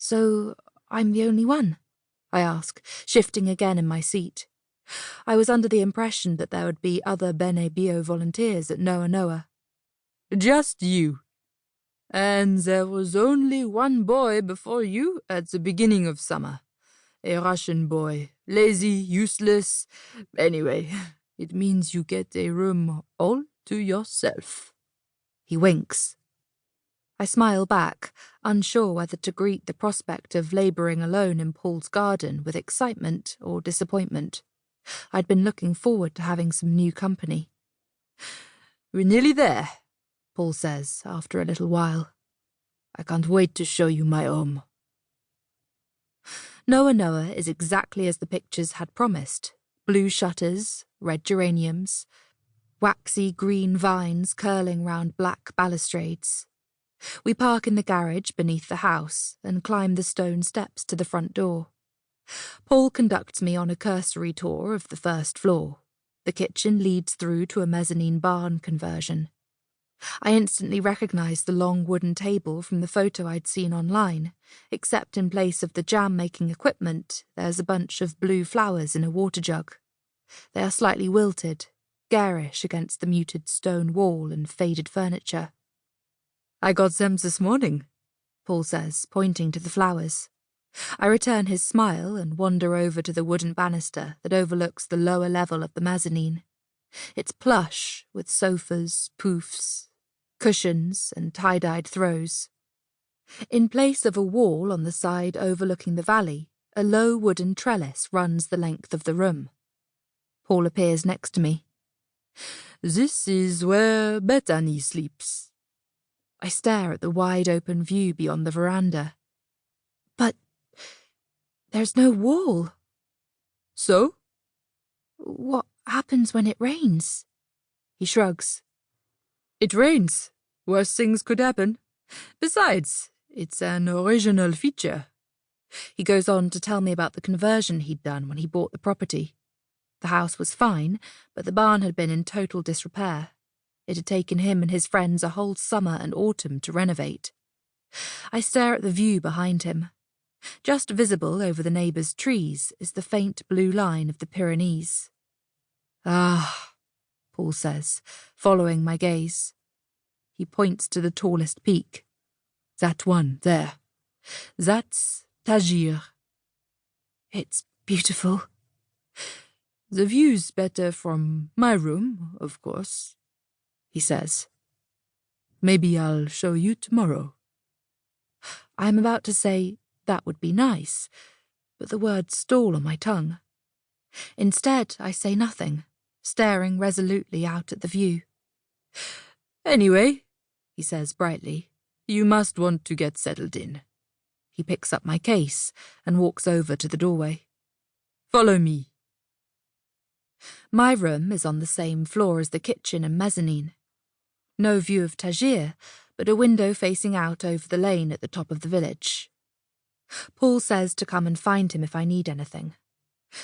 So I'm the only one? I ask, shifting again in my seat. I was under the impression that there would be other Bene Bio volunteers at Noa Noa. Just you. And there was only one boy before you at the beginning of summer. A Russian boy, lazy, useless. Anyway, it means you get a room all to yourself. He winks. I smile back, unsure whether to greet the prospect of labouring alone in Paul's garden with excitement or disappointment. I'd been looking forward to having some new company. We're nearly there, Paul says after a little while. I can't wait to show you my home. Noa Noa is exactly as the pictures had promised. Blue shutters, red geraniums, waxy green vines curling round black balustrades. We park in the garage beneath the house and climb the stone steps to the front door. Paul conducts me on a cursory tour of the first floor. The kitchen leads through to a mezzanine barn conversion. I instantly recognise the long wooden table from the photo I'd seen online, except in place of the jam-making equipment, there's a bunch of blue flowers in a water jug. They are slightly wilted, garish against the muted stone wall and faded furniture. I got them this morning, Paul says, pointing to the flowers. I return his smile and wander over to the wooden banister that overlooks the lower level of the mezzanine. It's plush, with sofas, poufs, cushions, and tie-dyed throws. In place of a wall on the side overlooking the valley, a low wooden trellis runs the length of the room. Paul appears next to me. This is where Bethany sleeps. I stare at the wide-open view beyond the veranda. But there's no wall. So? What happens when it rains? He shrugs. It rains. Worse things could happen. Besides, it's an original feature. He goes on to tell me about the conversion he'd done when he bought the property. The house was fine, but the barn had been in total disrepair. It had taken him and his friends a whole summer and autumn to renovate. I stare at the view behind him. Just visible over the neighbours' trees is the faint blue line of the Pyrenees. Ah, Paul says, following my gaze. He points to the tallest peak. That one, there. That's Tahiti. It's beautiful. The view's better from my room, of course, he says. Maybe I'll show you tomorrow. I'm about to say, that would be nice, but the words stall on my tongue. Instead, I say nothing, staring resolutely out at the view. Anyway, he says brightly, you must want to get settled in. He picks up my case and walks over to the doorway. Follow me. My room is on the same floor as the kitchen and mezzanine. No view of Tahiti, but a window facing out over the lane at the top of the village. Paul says to come and find him if I need anything.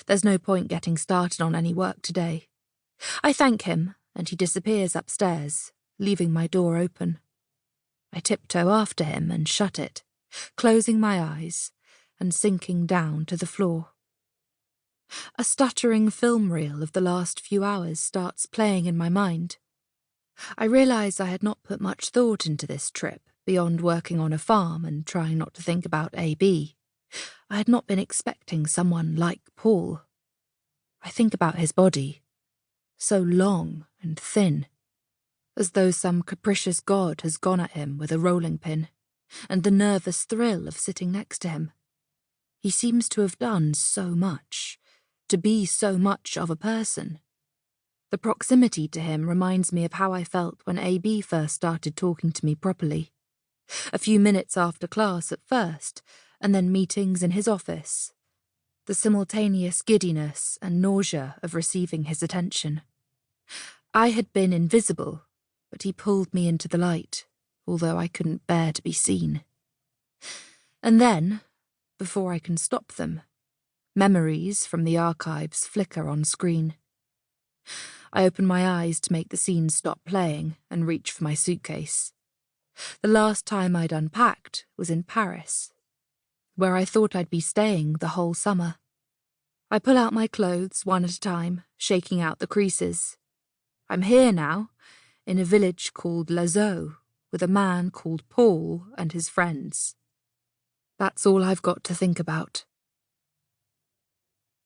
There's no point getting started on any work today. I thank him, and he disappears upstairs, leaving my door open. I tiptoe after him and shut it, closing my eyes and sinking down to the floor. A stuttering film reel of the last few hours starts playing in my mind. I realise I had not put much thought into this trip beyond working on a farm and trying not to think about AB. I had not been expecting someone like Paul. I think about his body, so long and thin, as though some capricious god has gone at him with a rolling pin, and the nervous thrill of sitting next to him. He seems to have done so much, to be so much of a person. The proximity to him reminds me of how I felt when AB first started talking to me properly. A few minutes after class at first, and then meetings in his office. The simultaneous giddiness and nausea of receiving his attention. I had been invisible, but he pulled me into the light, although I couldn't bear to be seen. And then, before I can stop them, memories from the archives flicker on screen. I open my eyes to make the scene stop playing and reach for my suitcase. The last time I'd unpacked was in Paris. where I thought I'd be staying the whole summer. I pull out my clothes one at a time, shaking out the creases. I'm here now, in a village called Lazo, with a man called Paul and his friends. That's all I've got to think about.